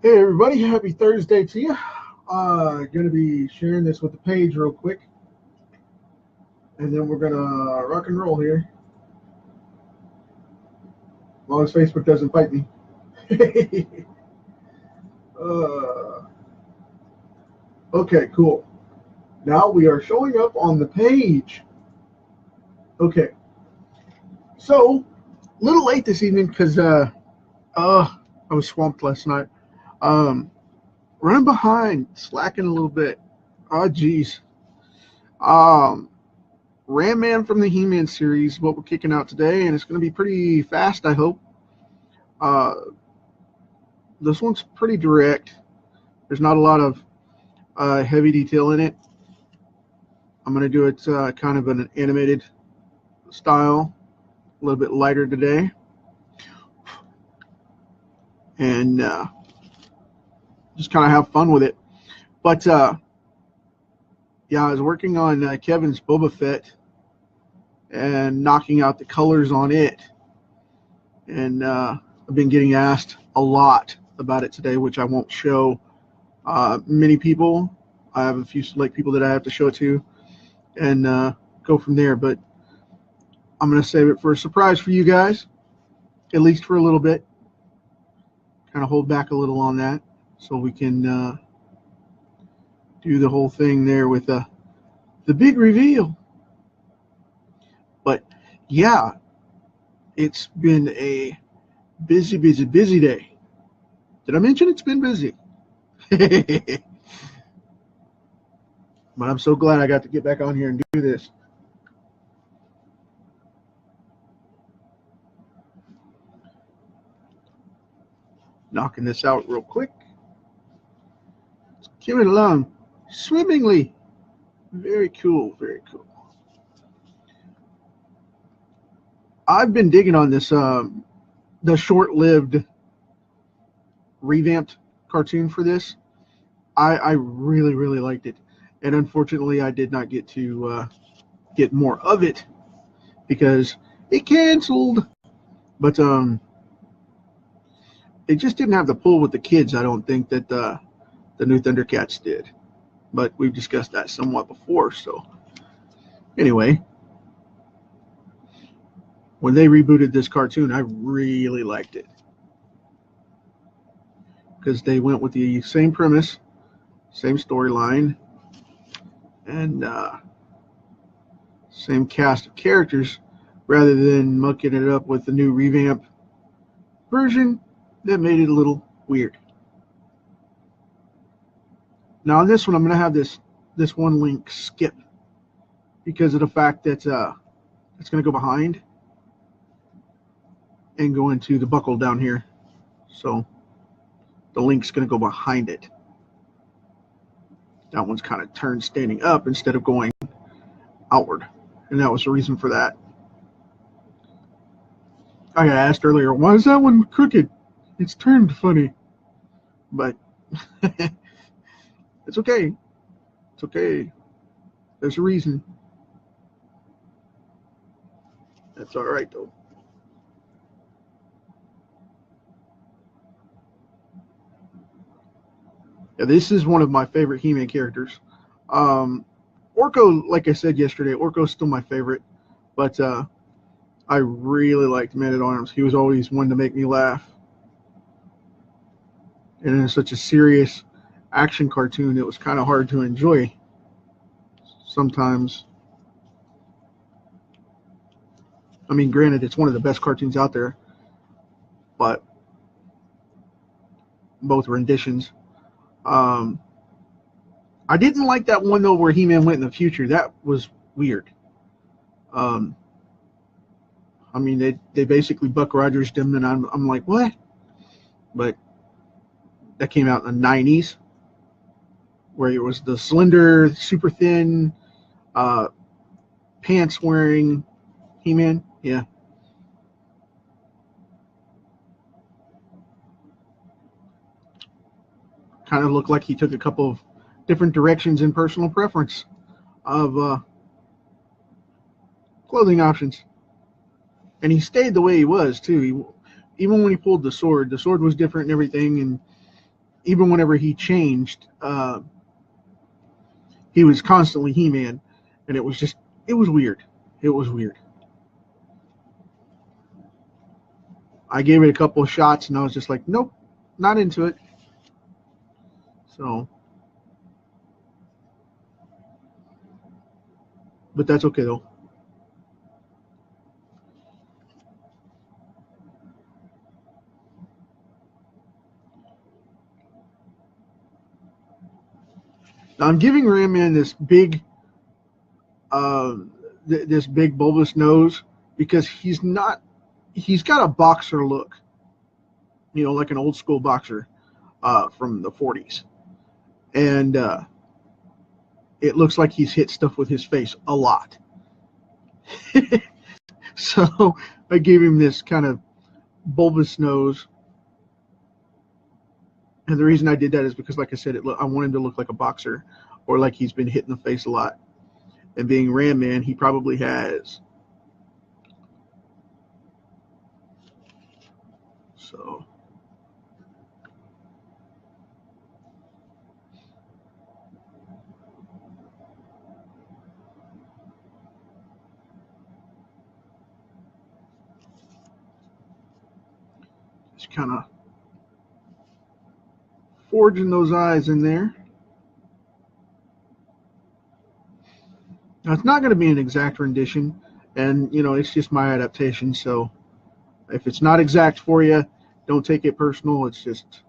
Hey everybody, happy Thursday to you. Gonna be sharing this with the page real quick, and then we're gonna rock and roll here. As long as Facebook doesn't fight me. uh, okay, cool. Now we are showing up on the page. Okay, so a little late this evening because I was swamped last night. Um, Running behind, slacking a little bit. Oh, geez. Um, RamMan from the He-Man series, what we're kicking out today, and it's going to be pretty fast, I hope. Uh, this one's pretty direct. There's not a lot of heavy detail in it. I'm going to do it kind of an animated style, a little bit lighter today. And just kind of have fun with it. But yeah, I was working on Kevin's Boba Fett and knocking out the colors on it. And I've been getting asked a lot about it today, which I won't show many people. I have a few select people that I have to show it to and go from there. But I'm going to save it for a surprise for you guys, at least for a little bit. Kind of hold back a little on that so we can do the whole thing there with the big reveal. But yeah, it's been a busy day. Did I mention it's been busy? But I'm so glad I got to get back on here and do this. Knocking this out real quick. Let's keep it along swimmingly. Very cool, very cool. I've been digging on this the short-lived revamped cartoon for this. I really liked it, and unfortunately I did not get to get more of it because it canceled. But it just didn't have the pull with the kids, I don't think, that the new Thundercats did. But we've discussed that somewhat before. So anyway, when they rebooted this cartoon, I really liked it because they went with the same premise, same storyline, and same cast of characters, rather than mucking it up with the new revamp version that made it a little weird. Now on this one, I'm going to have this one link skip because of the fact that it's going to go behind and go into the buckle down here. So the link's going to go behind it. That one's kind of turned standing up instead of going outward. And that was the reason for that. I got asked earlier, why is that one crooked? It's turned funny. But it's okay. It's okay. There's a reason. That's all right, though. Yeah, this is one of my favorite He-Man characters. Orko, like I said yesterday, Orko's still my favorite. But I really liked Man-at-Arms. He was always one to make me laugh. And in such a serious action cartoon, it was kind of hard to enjoy sometimes. I mean, granted, it's one of the best cartoons out there, but both renditions. I didn't like that one, though, where He-Man went in the future. That was weird. I mean, they basically Buck Rogers him, and I'm like, what? But that came out in the 90s, where it was the slender, super thin, pants-wearing He-Man. Yeah. Kind of looked like he took a couple of different directions in personal preference of clothing options. And he stayed the way he was, too. Even when he pulled the sword was different and everything. And even whenever he changed, he was constantly He-Man, and it was weird. It was weird. I gave it a couple of shots, and I was just like, nope, not into it. So, but that's okay though. Now I'm giving RamMan this big, this big bulbous nose because he's not. He's got a boxer look, you know, like an old school boxer from the 40s, and it looks like he's hit stuff with his face a lot. So I gave him this kind of bulbous nose. And the reason I did that is because, like I said, I want him to look like a boxer or like he's been hit in the face a lot. And being RamMan, he probably has. So. Just kind of forging those eyes in there. Now, it's not going to be an exact rendition, and, you know, it's just my adaptation, so if it's not exact for you, don't take it personal. It's just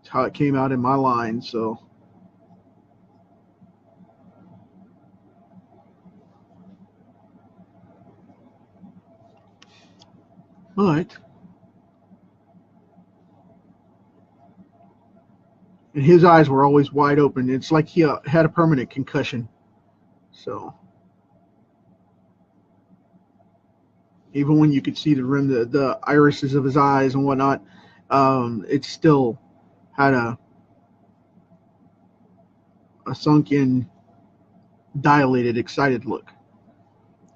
it's how it came out in my line, so. But, and his eyes were always wide open. It's like he had a permanent concussion. So, even when you could see the rim, the irises of his eyes and whatnot, it still had a sunken, dilated, excited look.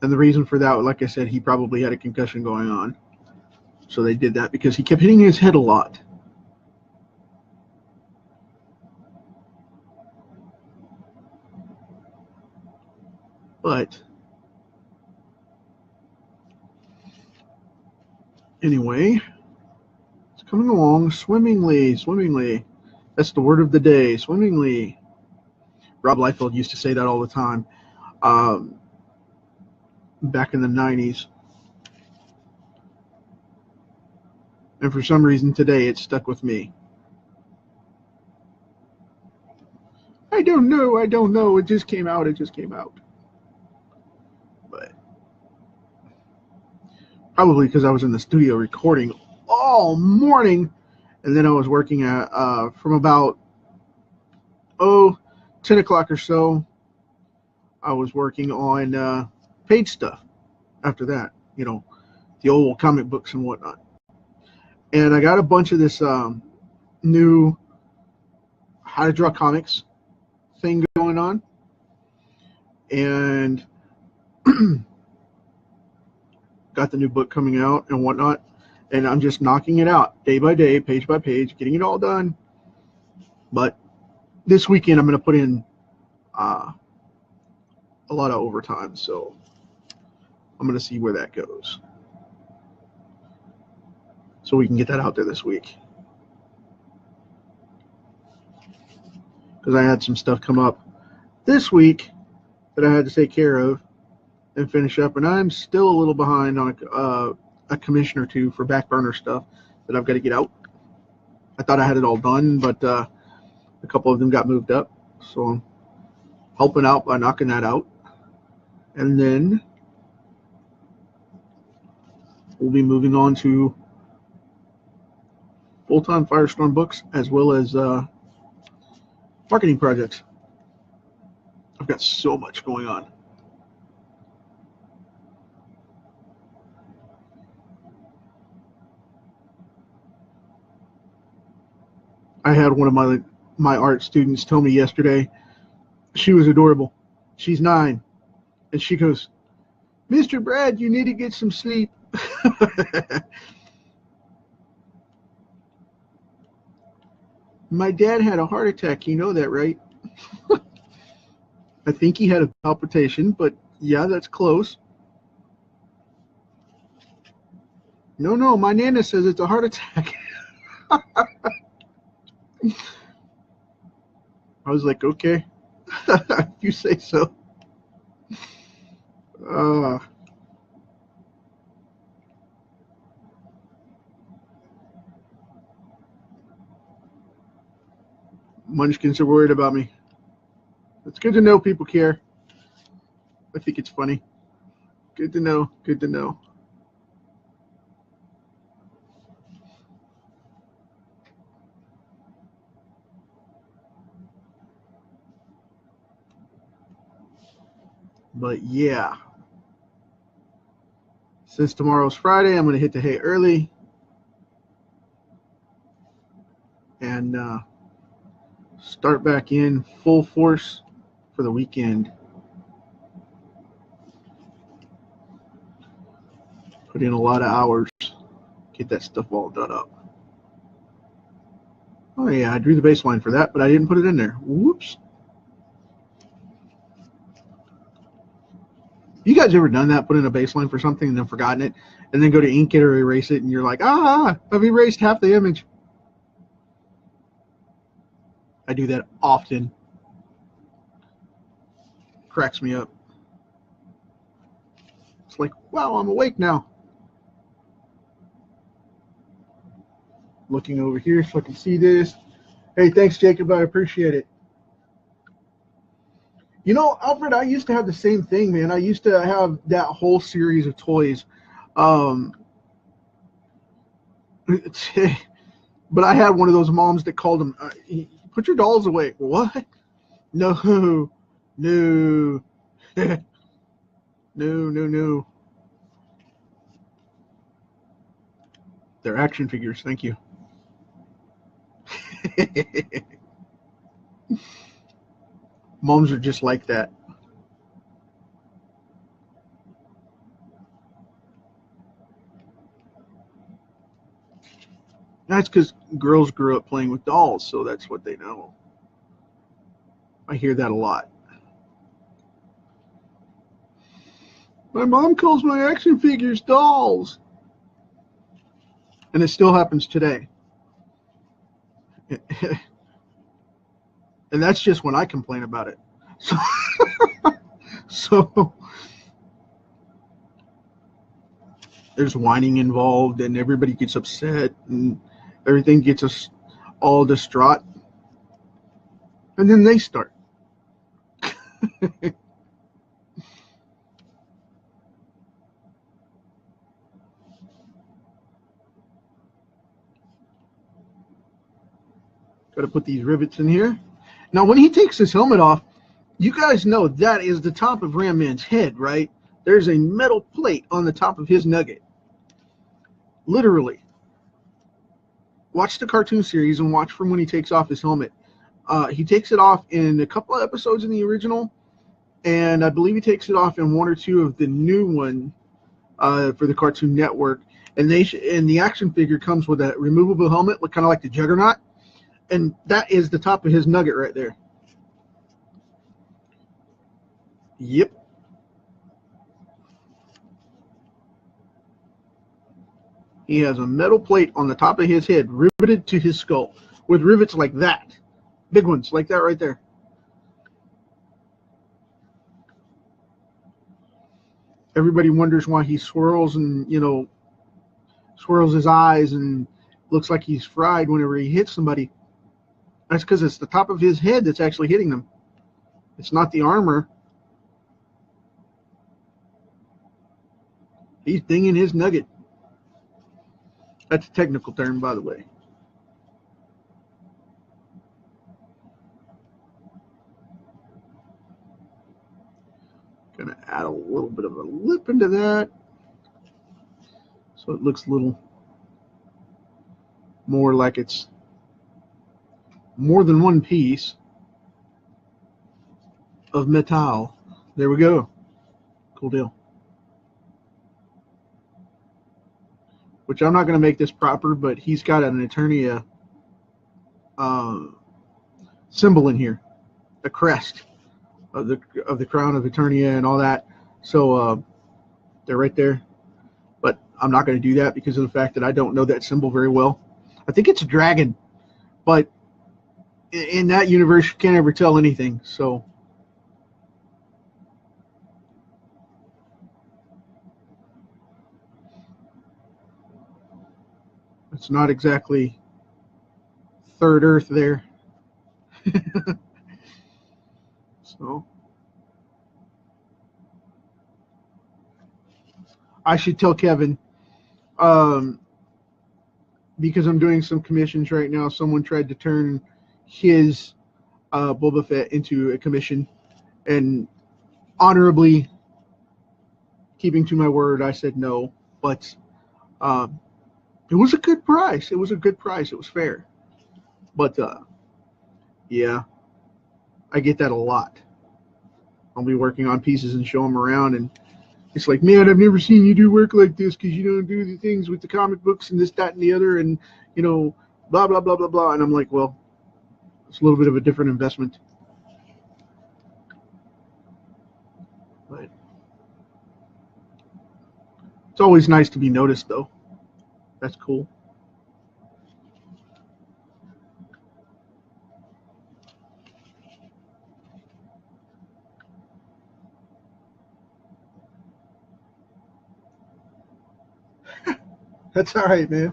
And the reason for that, like I said, he probably had a concussion going on. So they did that because he kept hitting his head a lot. But anyway, it's coming along swimmingly, swimmingly. That's the word of the day, swimmingly. Rob Liefeld used to say that all the time back in the 90s. And for some reason today it stuck with me. I don't know. It just came out. But probably because I was in the studio recording all morning, and then I was working at from about 10 o'clock or so. I was working on page stuff. After that, you know, the old comic books and whatnot. And I got a bunch of this new how to draw comics thing going on, and got the new book coming out and whatnot, and I'm just knocking it out day by day, page by page, getting it all done. But this weekend I'm going to put in a lot of overtime, so I'm going to see where that goes, so we can get that out there this week. Because I had some stuff come up this week that I had to take care of and finish up, and I'm still a little behind on a commission or two for back burner stuff that I've got to get out. I thought I had it all done, but a couple of them got moved up, so I'm helping out by knocking that out. And then we'll be moving on to full-time Firestorm books as well as marketing projects. I've got so much going on. I had one of my art students tell me yesterday, she was adorable. She's 9, and she goes, "Mr. Brad, you need to get some sleep." My dad had a heart attack. You know that, right? I think he had a palpitation, but yeah, that's close. No, my Nana says it's a heart attack. I was like, okay, if you say so. Munchkins are worried about me. It's good to know people care. I think it's funny. Good to know. Good to know. But yeah, since tomorrow's Friday, I'm going to hit the hay early and start back in full force for the weekend. Put in a lot of hours, get that stuff all done up. Oh yeah, I drew the baseline for that, but I didn't put it in there. Whoops. You guys ever done that? Put in a baseline for something and then forgotten it, and then go to ink it or erase it, and you're like, I've erased half the image. I do that often. Cracks me up. It's like, wow, I'm awake now. Looking over here so I can see this. Hey, thanks, Jacob. I appreciate it. You know, Alfred, I used to have the same thing, man. I used to have that whole series of toys. But I had one of those moms that called them, put your dolls away. What? No. No. No. They're action figures. Thank you. Moms are just like that. That's because girls grew up playing with dolls, so that's what they know. I hear that a lot. My mom calls my action figures dolls. And it still happens today. And that's just when I complain about it. So there's whining involved, and everybody gets upset, and everything gets us all distraught. And then they start. Got to put these rivets in here. Now, when he takes his helmet off, you guys know that is the top of RamMan's head, right? There's a metal plate on the top of his nugget. Literally. Watch the cartoon series and watch from when he takes off his helmet. He takes it off in a couple of episodes in the original, and I believe he takes it off in one or two of the new one for the Cartoon Network. And the action figure comes with a removable helmet, kind of like the Juggernaut. And that is the top of his nugget right there. Yep. He has a metal plate on the top of his head riveted to his skull with rivets like that. Big ones like that right there. Everybody wonders why he swirls and, swirls his eyes and looks like he's fried whenever he hits somebody. That's because it's the top of his head that's actually hitting them. It's not the armor. He's dinging his nugget. That's a technical term, by the way. Gonna add a little bit of a lip into that, so it looks a little more like it's more than one piece of metal. There we go. Cool deal. Which I'm not going to make this proper, but he's got an Eternia symbol in here, the crest of the crown of Eternia and all that. So they're right there. But I'm not going to do that because of the fact that I don't know that symbol very well. I think it's a dragon, but in that universe you can't ever tell anything. So it's not exactly Third Earth there. So I should tell Kevin, because I'm doing some commissions right now. Someone tried to turn his Boba Fett into a commission, and honorably, keeping to my word, I said no. But it was a good price. It was a good price. It was fair. But yeah, I get that a lot. I'll be working on pieces and show them around, and it's like, man, I've never seen you do work like this because you don't do the things with the comic books and this, that, and the other, and you know, blah blah blah blah blah. And I'm like, well, it's a little bit of a different investment. But it's always nice to be noticed, though. That's cool. That's all right, man.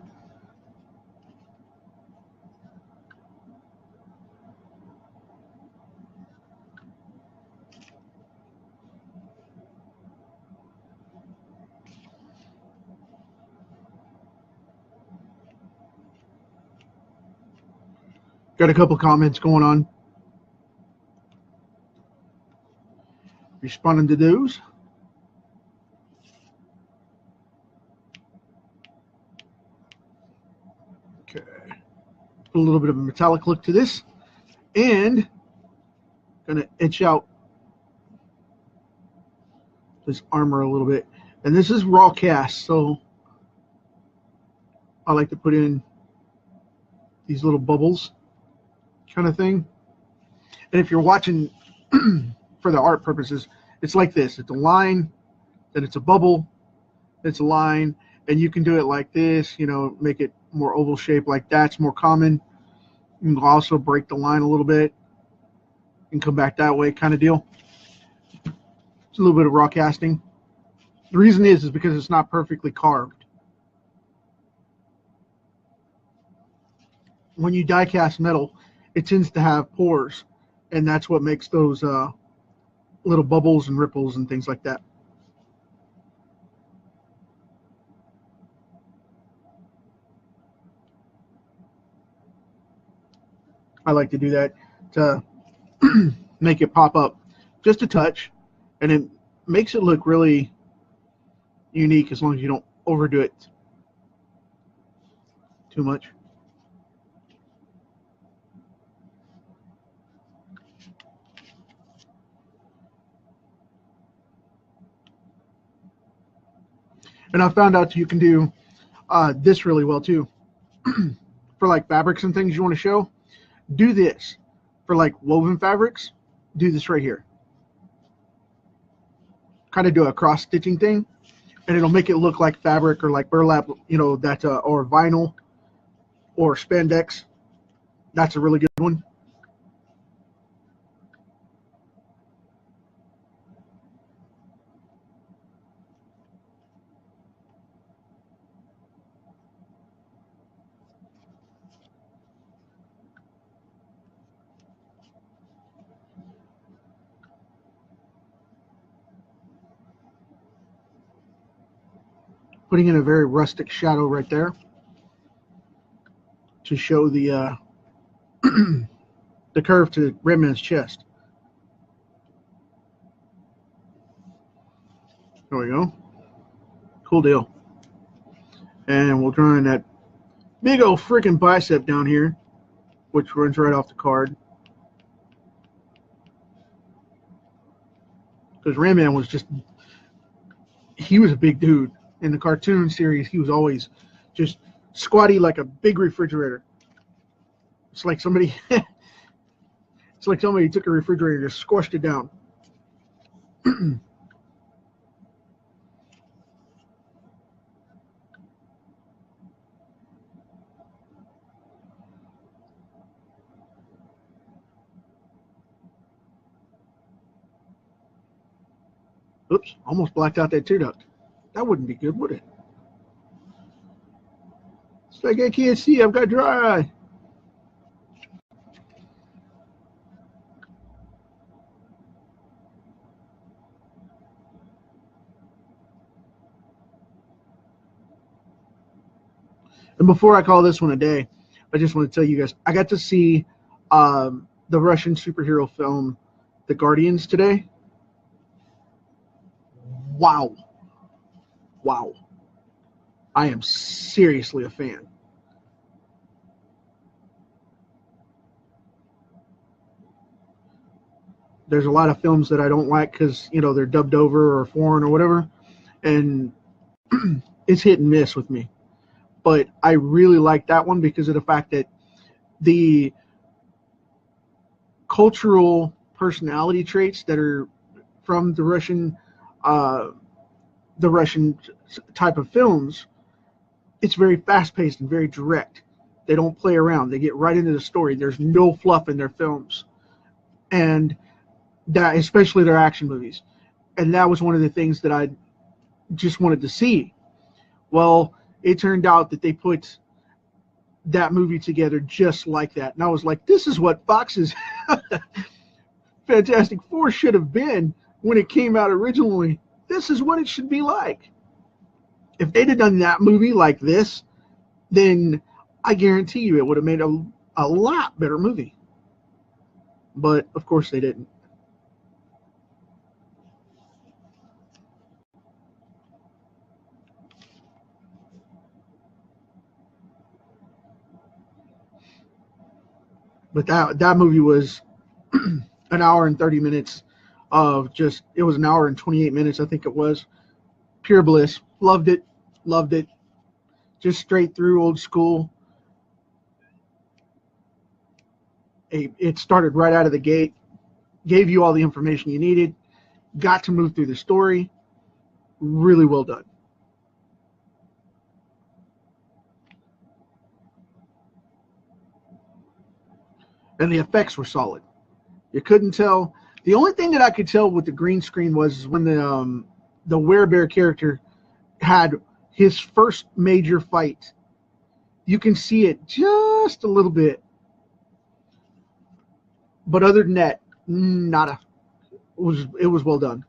Got a couple comments going on. Responding to those. Okay. Put a little bit of a metallic look to this. And going to etch out this armor a little bit. And this is raw cast, so I like to put in these little bubbles kind of thing. And if you're watching for the art purposes, it's like this. It's a line, then it's a bubble, it's a line, and you can do it like this, you know, make it more oval shape like that's more common. You can also break the line a little bit and come back that way kind of deal. It's a little bit of raw casting. The reason is because it's not perfectly carved. When you die cast metal, it tends to have pores, and that's what makes those little bubbles and ripples and things like that. I like to do that to make it pop up just a touch, and it makes it look really unique as long as you don't overdo it too much. And I found out you can do this really well too. For like fabrics and things you want to show, do this. For like woven fabrics, do this right here. Kind of do a cross stitching thing, and it'll make it look like fabric or like burlap, you know, that or vinyl or spandex. That's a really good one. Putting in a very rustic shadow right there to show the the curve to RamMan's chest. There we go. Cool deal. And we'll draw in that big old freaking bicep down here, which runs right off the card. Because RamMan was just, he was a big dude. In the cartoon series, he was always just squatty like a big refrigerator. It's like somebody it's like somebody took a refrigerator and just squashed it down. Oops, almost blacked out that tear duct. That wouldn't be good, would it? It's like I can't see, I've got dry eye. And before I call this one a day, I just want to tell you guys, I got to see the Russian superhero film, The Guardians, today. Wow. Wow. I am seriously a fan. There's a lot of films that I don't like because, you know, they're dubbed over or foreign or whatever. And it's hit and miss with me. But I really like that one because of the fact that the cultural personality traits that are from the Russian type of films, it's very fast-paced and very direct. They don't play around. They get right into the story. There's no fluff in their films. And that, especially their action movies. And that was one of the things that I just wanted to see. Well, it turned out that they put that movie together just like that. And I was like, this is what Fox's Fantastic Four should have been when it came out originally. This is what it should be like. If they'd have done that movie like this, then I guarantee you it would have made a lot better movie. But, of course, they didn't. But that movie was an hour and 30 minutes of just, it was an hour and 28 minutes, I think it was. Pure bliss. Loved it. Loved it. Just straight through, old school. It started right out of the gate. Gave you all the information you needed. Got to move through the story. Really well done. And the effects were solid. You couldn't tell. The only thing that I could tell with the green screen was when the werebear character had his first major fight. You can see it just a little bit. But other than that, nada. It was well done.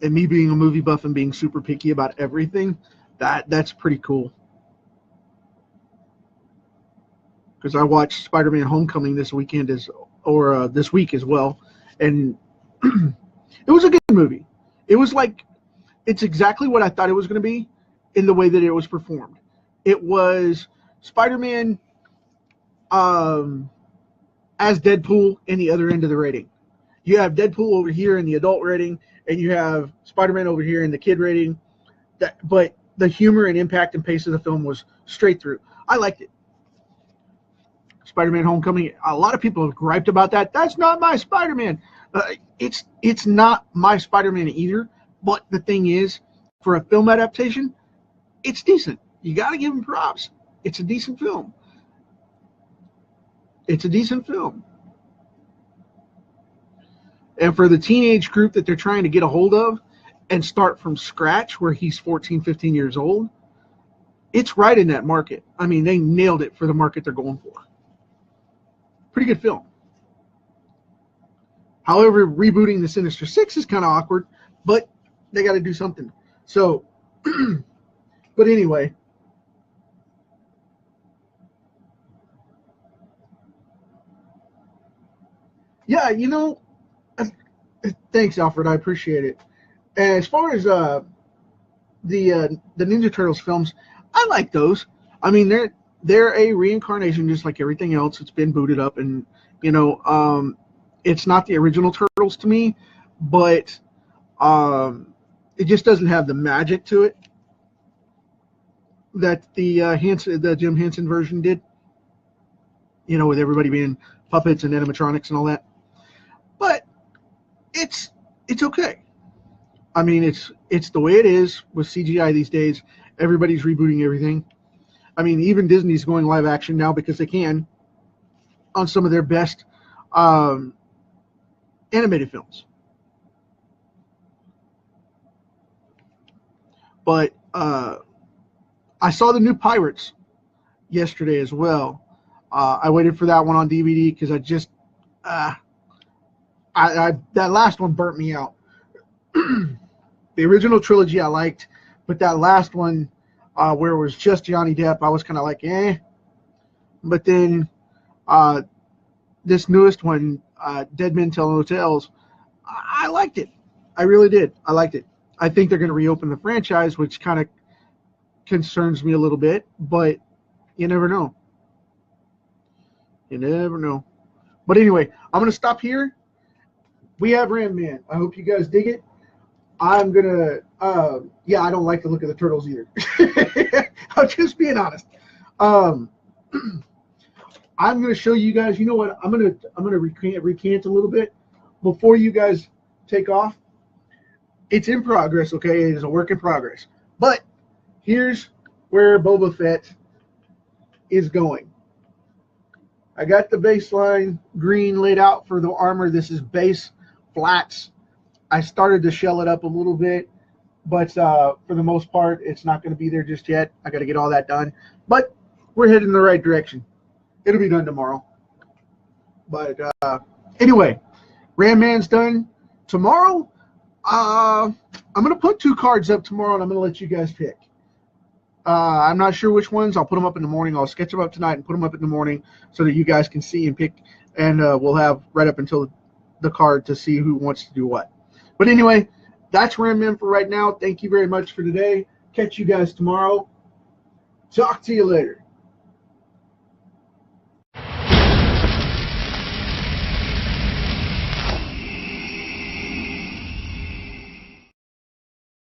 And me being a movie buff and being super picky about everything, that's pretty cool. Because I watched Spider-Man: Homecoming this weekend this week as well, and it was a good movie. It was like, it's exactly what I thought it was going to be in the way that it was performed. It was Spider-Man as Deadpool in the other end of the rating. You have Deadpool over here in the adult rating, and you have Spider-Man over here in the kid rating. But the humor and impact and pace of the film was straight through. I liked it. Spider-Man: Homecoming, a lot of people have griped about that. That's not my Spider-Man. It's not my Spider-Man either. But the thing is, for a film adaptation, it's decent. You got to give him props. It's a decent film. It's a decent film. And for the teenage group that they're trying to get a hold of and start from scratch where he's 14, 15 years old, it's right in that market. I mean, they nailed it for the market they're going for. Pretty good film. However, rebooting the Sinister Six is kind of awkward, but they got to do something. So, but anyway. Yeah, you know, thanks, Alfred. I appreciate it. As far as the Ninja Turtles films, I like those. I mean, they're a reincarnation just like everything else. It's been booted up, and you know, it's not the original Turtles to me, but it just doesn't have the magic to it. that the Jim Henson version did. You know, with everybody being puppets and animatronics and all that. But it's okay. I mean, it's the way it is with CGI these days. Everybody's rebooting everything. I mean, even Disney's going live action now because they can on some of their best animated films. But I saw the new Pirates yesterday as well. I waited for that one on DVD because I just that last one burnt me out. The original trilogy I liked, but that last one where it was just Johnny Depp, I was kind of like, eh. But then this newest one, Dead Men Tell No Tales, I liked it. I really did. I liked it. I think they're going to reopen the franchise, which kind of concerns me a little bit, but you never know. You never know. But anyway, I'm going to stop here. We have RamMan. I hope you guys dig it. I'm going to, yeah, I don't like the look of the turtles either. I'm just being honest. I'm going to show you guys, you know what, I'm going to recant a little bit before you guys take off. It's in progress, okay? It is a work in progress. But here's where Boba Fett is going. I got the baseline green laid out for the armor. This is base flats. I started to shell it up a little bit, but for the most part, it's not going to be there just yet. I got to get all that done. But we're heading in the right direction. It'll be done tomorrow. But anyway, RamMan's done. Tomorrow, I'm going to put 2 cards up tomorrow, and I'm going to let you guys pick. I'm not sure which ones. I'll put them up in the morning. I'll sketch them up tonight and put them up in the morning so that you guys can see and pick. And we'll have right up until the card to see who wants to do what. But anyway, that's RamMan for right now. Thank you very much for today. Catch you guys tomorrow. Talk to you later.